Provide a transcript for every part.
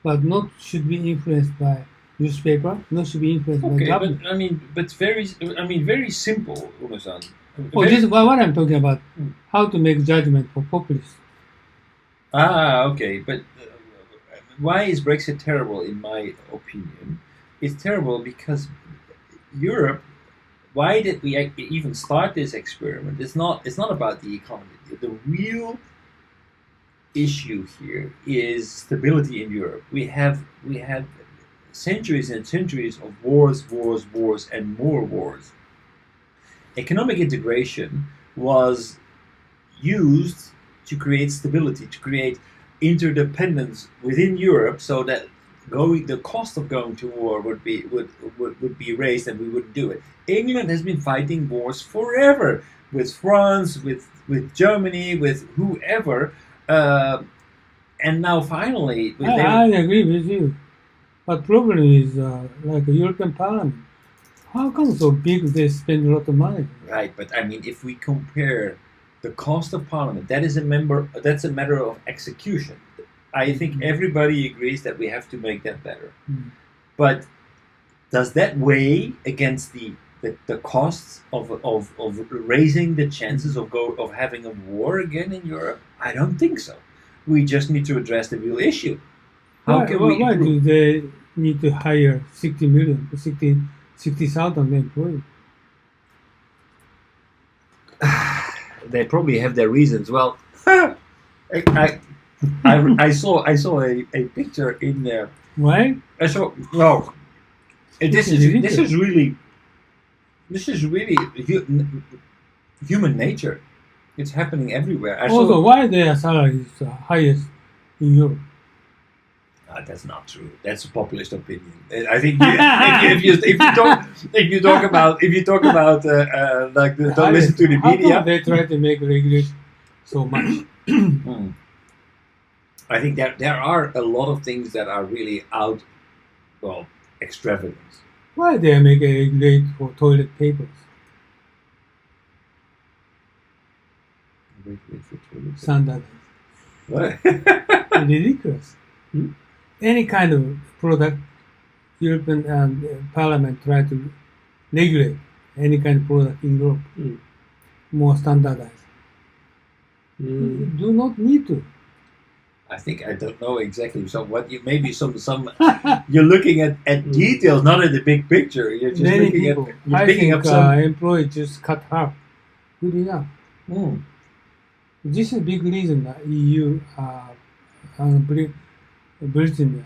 but not should be influenced by newspaper, not should be influenced by Okay, but government. very simple, Uno-san. Oh, Very- this is what I'm talking about. Mm. How to make judgment for populists. Okay, but why is Brexit terrible? In my opinion, it's terrible because Europe. Why did we even start this experiment? It's not. It's not about the economy. The real issue here is stability in Europe. We have centuries and centuries of wars, and more wars. Economic integration was used to create stability, to create interdependence within Europe, so that the cost of going to war would be raised, and we wouldn't do it. England has been fighting wars forever with France, with Germany, with whoever, and now finally, I agree with you. But problem is like the European Parliament. How come so big they spend a lot of money? right. But I mean, if we compare the cost of Parliament, that's a matter of execution. I think everybody agrees that we have to make that better. Mm. But does that weigh against the costs of raising the chances of having a war again in Europe? I don't think so. We just need to address the real issue. How can we Why do improve? they need to hire 60,000 employees? They probably have their reasons. Well, I saw a picture in there. Why? I saw no. This is is really human nature. It's happening everywhere. I Also, saw, why their salary is highest in Europe? that's not true. That's a populist opinion. I think if you talk about like don't listen to the How media. come they try to make regulation so much? Hmm. I think there are a lot of things that are really extravagant. Why they make a regulate for toilet papers? Standard. What? Ridiculous. Hmm? Any kind of product, European Parliament try to regulate any kind of product in Europe, Hmm. more standardized. You do not need to. I think I don't know exactly. So what you maybe some you're looking at details, not at the big picture. You're just Many looking people. at you're I picking think up some. employee just cut half. Good enough. Hmm. This is a big reason that EU Britain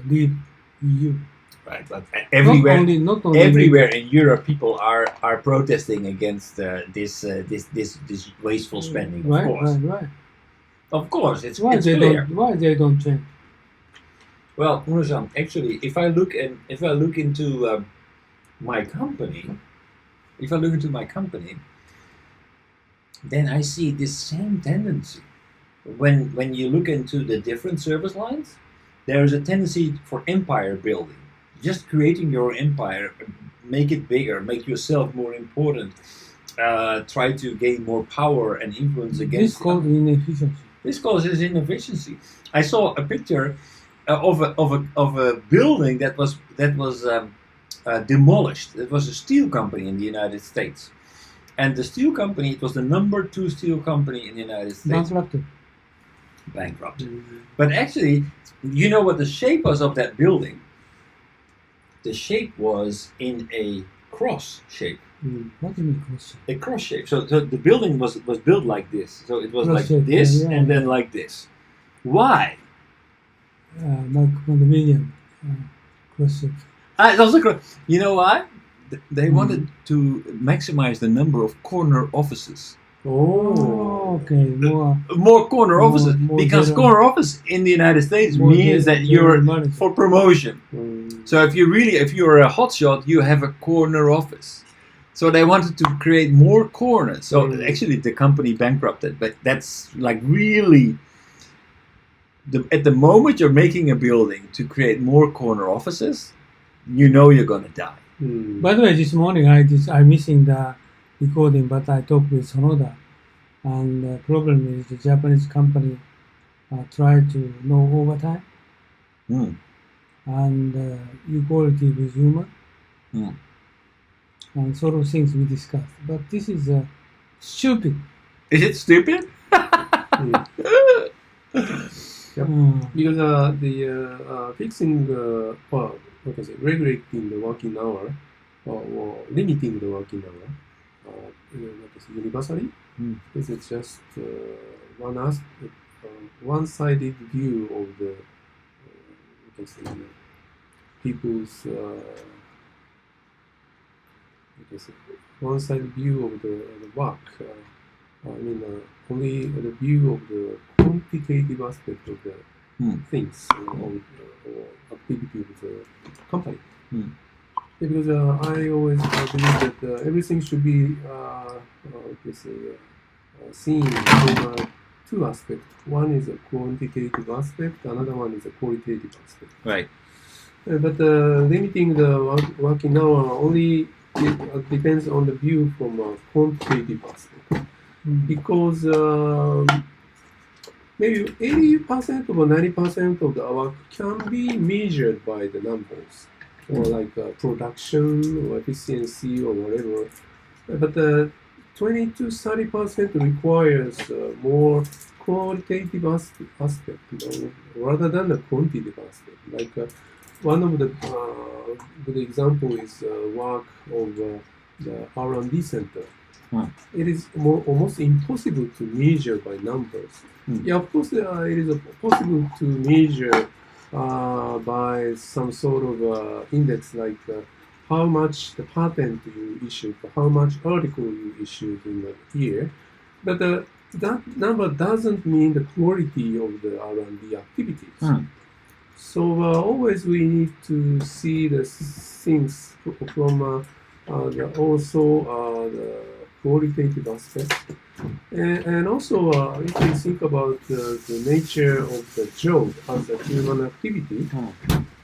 leave EU. Right, but everywhere, Not only everywhere in Europe, people are protesting against this wasteful spending. Of Right, course, right. of course, it's Why they clear. why they don't change? Well, Murusan, actually, if I look into my company, then I see this same tendency. When you look into the different service lines, there is a tendency for empire building, just creating your empire, make it bigger, make yourself more important, try to gain more power and influence This against. called inefficiency. This causes inefficiency. I saw a picture of a building that was demolished. It was a steel company in the United States, and the steel company, it was the number 2 steel company in the United States, bankrupt. But actually, you know what the shape was of that building? The shape was in a cross shape. What do you mean cross? A cross shape. So the building was built like this. So it was Cross like shape, this yeah. and then like this. Why? Like condominium cross shape. It was you know why? They wanted to maximize the number of corner offices. Oh, okay. More corner offices, more because general- corner office in the United States more means that you're money. for promotion. So if you're a hotshot, you have a corner office. So they wanted to create more corners. So actually, the company bankrupted. But that's like really. At the moment you're making a building to create more corner offices, you know you're gonna die. By the way, this morning I'm missing the recording, but I talked with Sonoda, and the problem is the Japanese company try to no overtime. Mm. and equality with human, Mm. and sort of things we discussed. But this is stupid. Is it stupid? Mm. Yep. Because fixing or what is it, regulating the working hour or limiting the working hour, what is it, universally, Mm. is it just one-sided view of the what is it, people's what is it, one-sided view of the work. Only the view of the quantitative aspect of the things or activity of the company. Mm. Because I always believe that everything should be seen from two aspects. One is a quantitative aspect, another one is a qualitative aspect. Right. But limiting the working hour only depends on the view from a quantitative aspect. Because maybe 80% or 90% of the work can be measured by the numbers, or like production or efficiency or whatever. But 20 to 30% requires more qualitative aspect, rather than the quantitative aspect. Like one of the good example is work of the R&D center. It is almost impossible to measure by numbers. Yeah, of course, it is possible to measure by some sort of index, like how much the patent you issued, how much article you issued in a year. But that number doesn't mean the quality of the R&D activities. So always we need to see the things from the qualitative aspect, and also if you think about the nature of the job as a human activity,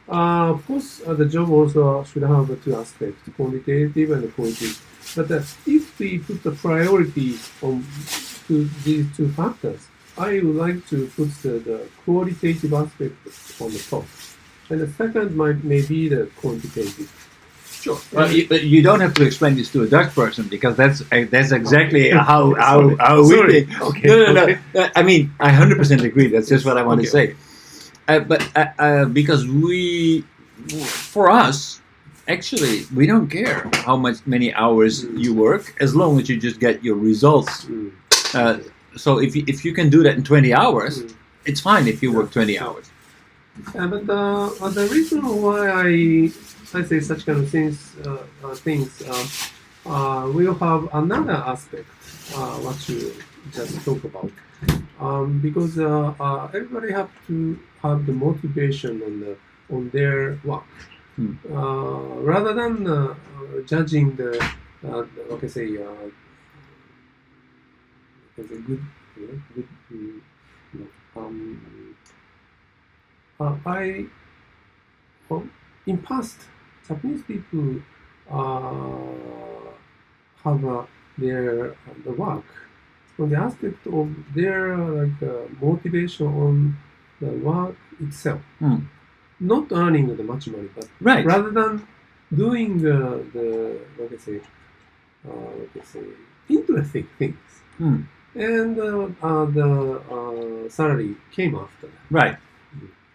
of course the job also should have two aspects, quantitative and qualitative. But if we put the priority on to these two factors, I would like to put the qualitative aspect on the top, and the second may be the quantitative. Sure. Well, you don't have to explain this to a Dutch person, because that's exactly how we think. Okay. No. I mean, I 100% agree. That's just what I want to say. But because for us, actually, we don't care how many hours you work, as long as you just get your results. So if you can do that in 20 hours, it's fine if you work 20 hours. But the reason why I say such kind of things will have another aspect, what you just talk about, because everybody have to have the motivation on their work, rather than judging the like I say good. In past, Japanese people have their the work on the aspect of their motivation on the work itself, not earning the much money, but rather than doing the like I say interesting things, and the salary came after that.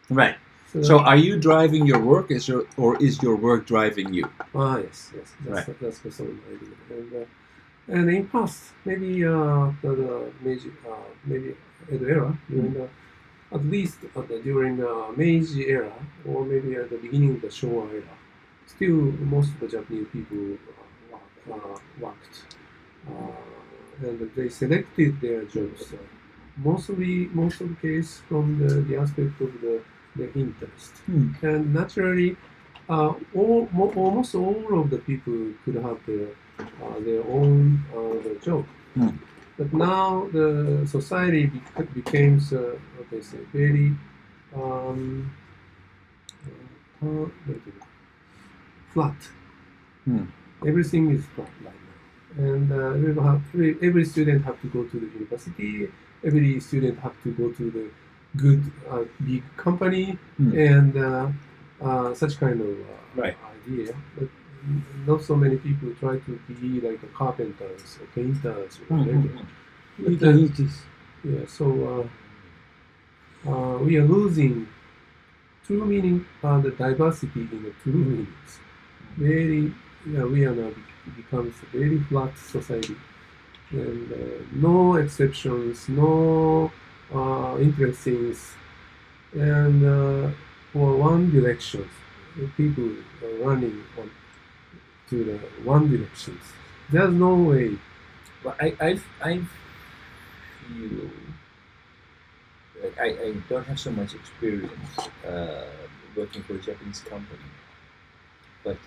Right. So are you driving your work, or is your work driving you? Yes. That's the sort of idea. And in past, maybe the Meiji, maybe Edo era, at least during the Meiji era, or maybe at the beginning of the Showa era, still most of the Japanese people worked, and they selected their jobs. Most of the case from the aspect of the interest, and naturally, almost all of the people could have their own job. But now the society became very flat. Everything is flat right now, and every student have to go to the university. Every student have to go to the good big company Hmm. and such kind of Right. idea. But not so many people try to be like a carpenters or painters or whatever. Mm-hmm. We But, can eat this. yeah, so we are losing true meaning, the diversity in the true meanings. Very, yeah, we are now becomes a very flat society, and no exceptions, no interesting, and for one direction, people are running on to the one directions. There's no way. Well, I feel like I don't have so much experience working for a Japanese company, but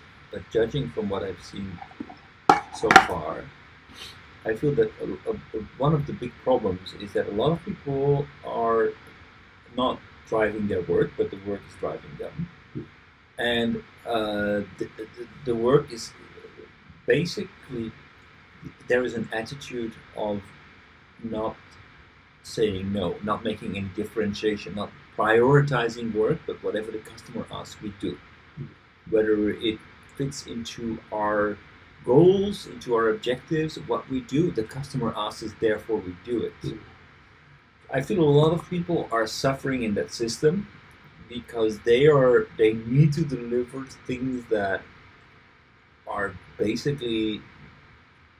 judging from what I've seen so far, I feel that one of the big problems is that a lot of people are not driving their work, but the work is driving them, and the work is basically there is an attitude of not saying no, not making any differentiation, not prioritizing work, but whatever the customer asks, we do. Whether it fits into our goals, into our objectives, what we do, the customer asks us, therefore we do it. I feel a lot of people are suffering in that system because they need to deliver things that are basically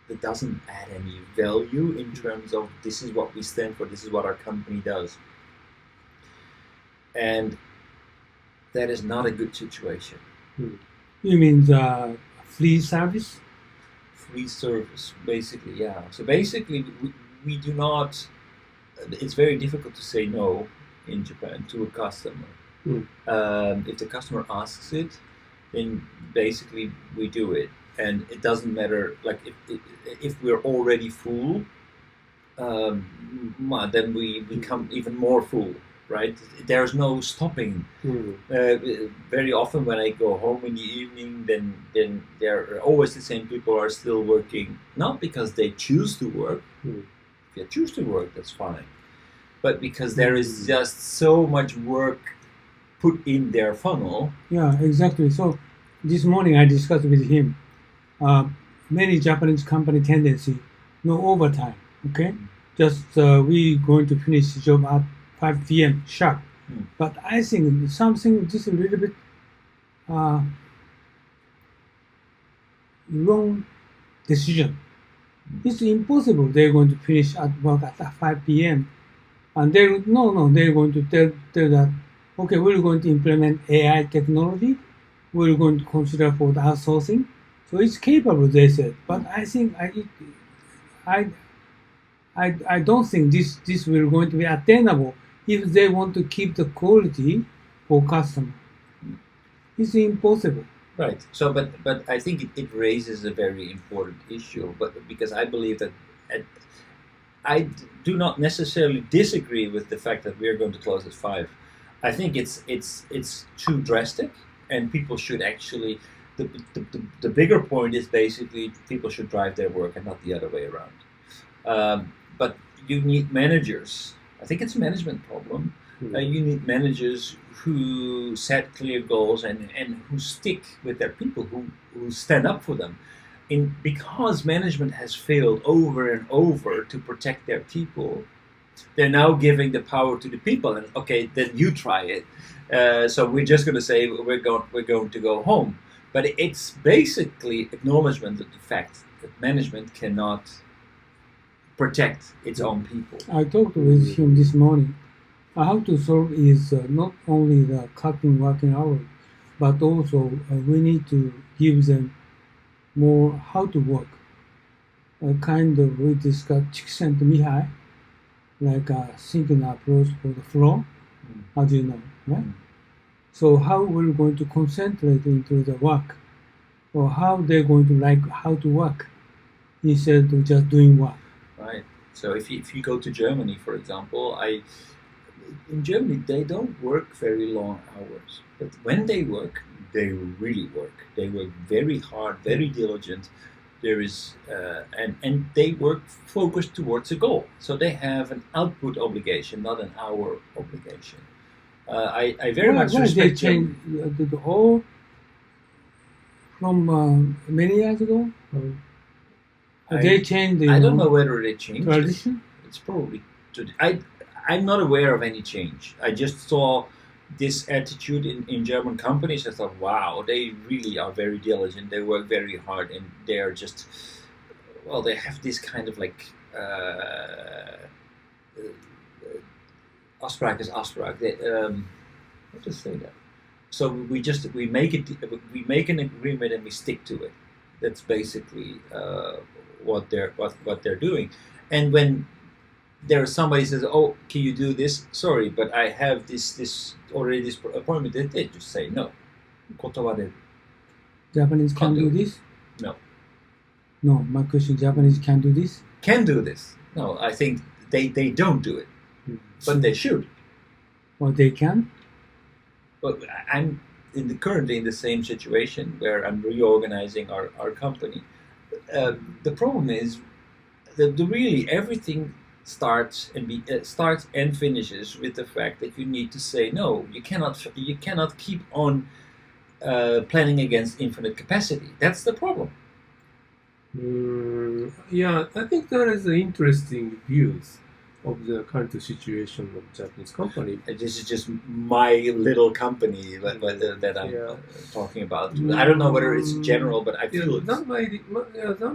that doesn't add any value in terms of this is what we stand for, this is what our company does. And that is not a good situation. You mean the free service? Free service, basically, yeah. So basically, we do not, it's very difficult to say no in Japan to a customer. If the customer asks it, then basically we do it. And it doesn't matter, like if we're already full, then we become even more full, right? There's no stopping. Very often when I go home in the evening, then there are always the same people are still working, not because they choose to work. If they choose to work, that's fine. But because there is just so much work put in their funnel. Yeah, exactly. So this morning I discussed with him. Many Japanese company tendency, no overtime. Okay, just we going to finish the job at 5 p.m. sharp. But I think something just a little bit wrong decision. It's impossible they're going to finish at work at 5 p.m. And they're going to tell that, okay, we're going to implement AI technology. We're going to consider for the outsourcing. So it's capable, they said. But I think I don't think this will going to be attainable if they want to keep the quality for customer. It's impossible. Right. So, but I think it raises a very important issue. But because I believe that, I do not necessarily disagree with the fact that we are going to close at 5. I think it's too drastic, and people should actually. The bigger point is basically people should drive their work and not the other way around. But you need managers. I think it's a management problem. You need managers who set clear goals and who stick with their people, who stand up for them. Because management has failed over and over to protect their people, they're now giving the power to the people. And okay, then you try it. So we're just going to say we're going to go home. But it's basically acknowledgement of the fact that management cannot protect its own people. I talked with him this morning. How to solve is not only the cutting working hours, but also we need to give them more how to work. Kind of we discussed Csikszent Mihai, like a thinking approach for the flow, as you know, right? So how we're going to concentrate into the work, or how they're going to like how to work instead of just doing work. Right. So if you go to Germany, for example, in Germany they don't work very long hours, but when they work, they really work. They work very hard, very diligent. there is and they work focused towards a goal. So they have an output obligation, not an hour obligation. I very much Why they respect change them. the whole from many years ago? They changed the I don't know whether they changed it. tradition. It's probably I'm not aware of any change. I just saw this attitude in German companies. I thought, wow, they really are very diligent. They work very hard, and they are just they have this kind of like afspraak is afspraak. How to say that? So we make an agreement and we stick to it. That's basically what they're doing. And when there's somebody says, "Oh, can you do this?" Sorry, but I have this appointment. They just say no. 断れる. Japanese can Can't do do it. this? No. No, my question: Japanese can do this? Can do this. No, I think they don't do it, but they should. Or they can? But I'm currently in the same situation where I'm reorganizing our company. The problem is the really everything starts and finishes with the fact that you need to say no. You cannot keep on planning against infinite capacity. That's the problem. Yeah, I think that is interesting views of the current situation of Japanese company. This is just my little company that I'm talking about. I don't know whether it's general, but I feel that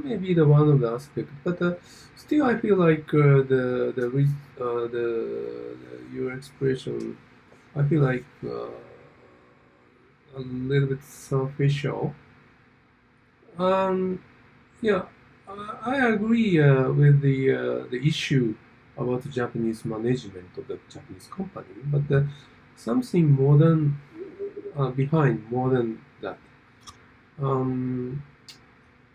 may be the one of the aspects. But still, I feel like your expression, I feel like a little bit superficial. Yeah, I agree with the issue about the Japanese management of the Japanese company, but something more than behind more than that.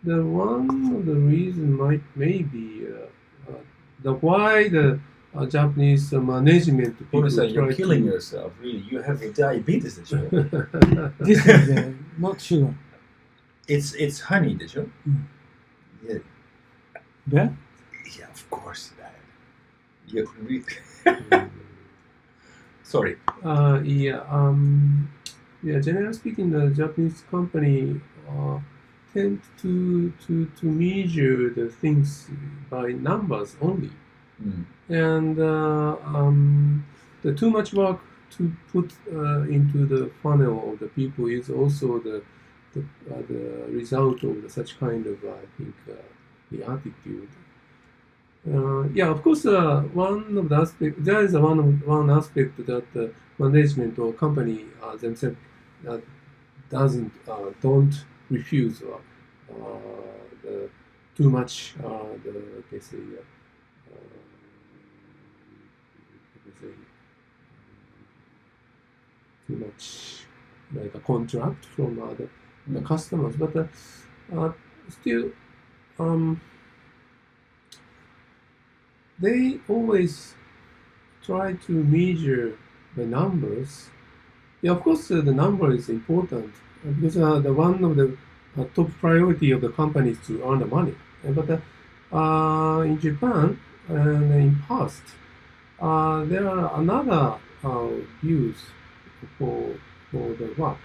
The one of the reason may be the why the Japanese management people you're try killing to- yourself. Really, you have diabetes, でしょ? This is not sugar. It's honey, でしょ? Yeah, Yeah? yeah, of course. You sorry. Generally speaking, the Japanese company tend to measure the things by numbers only, and the too much work to put into the funnel of the people is also the result of such kind of I think the attitude. Of course, one of the aspect there is one aspect that management or company themselves don't refuse the too much too much like a contract from the customers, but still they always try to measure the numbers. Yeah, of course, the number is important because the one of the top priority of the company is to earn the money. But in Japan and in past, there are another views for the work.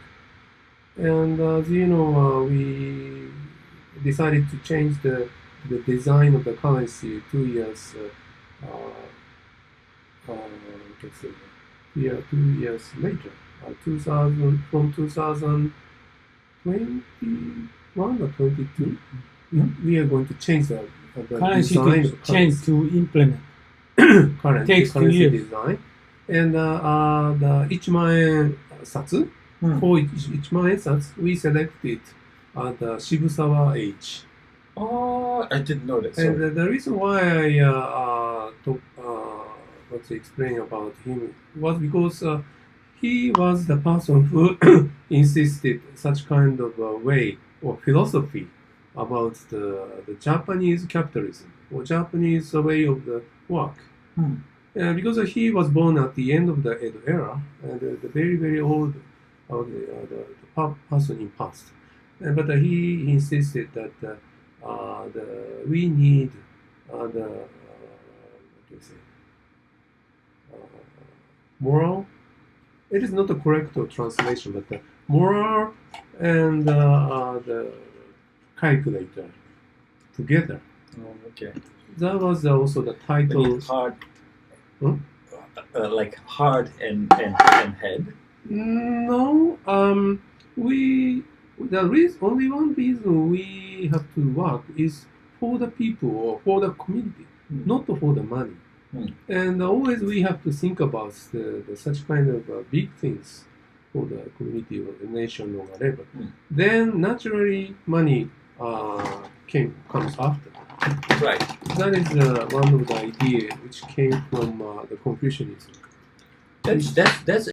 And as you know, we decided to change the design of the currency 2 years. Let's say, 2 years later, 2021 or 22, we are going to change the Currency design to of change to implement. currency Takes 2 years. design. And the 1万円札 for 1万円札 we selected the Shibusawa H. Oh, I didn't know that. And Sorry. the reason why I explain about him was because he was the person who insisted such kind of way or philosophy about the Japanese capitalism or Japanese way of the work. Because he was born at the end of the Edo era and the very, very old the person in past. But he insisted that we need what do you say? Moral. It is not the correct translation, but the moral and the calculator together. Oh, okay. That was also the I mean, title. hard. Hmm? Like hard and head. No, only one reason we have to work is for the people or for the community, not for the money. And always we have to think about such kind of big things for the community or the nation or whatever. Then naturally money comes after. Right. That is one of the ideas which came from the Confucianism. That's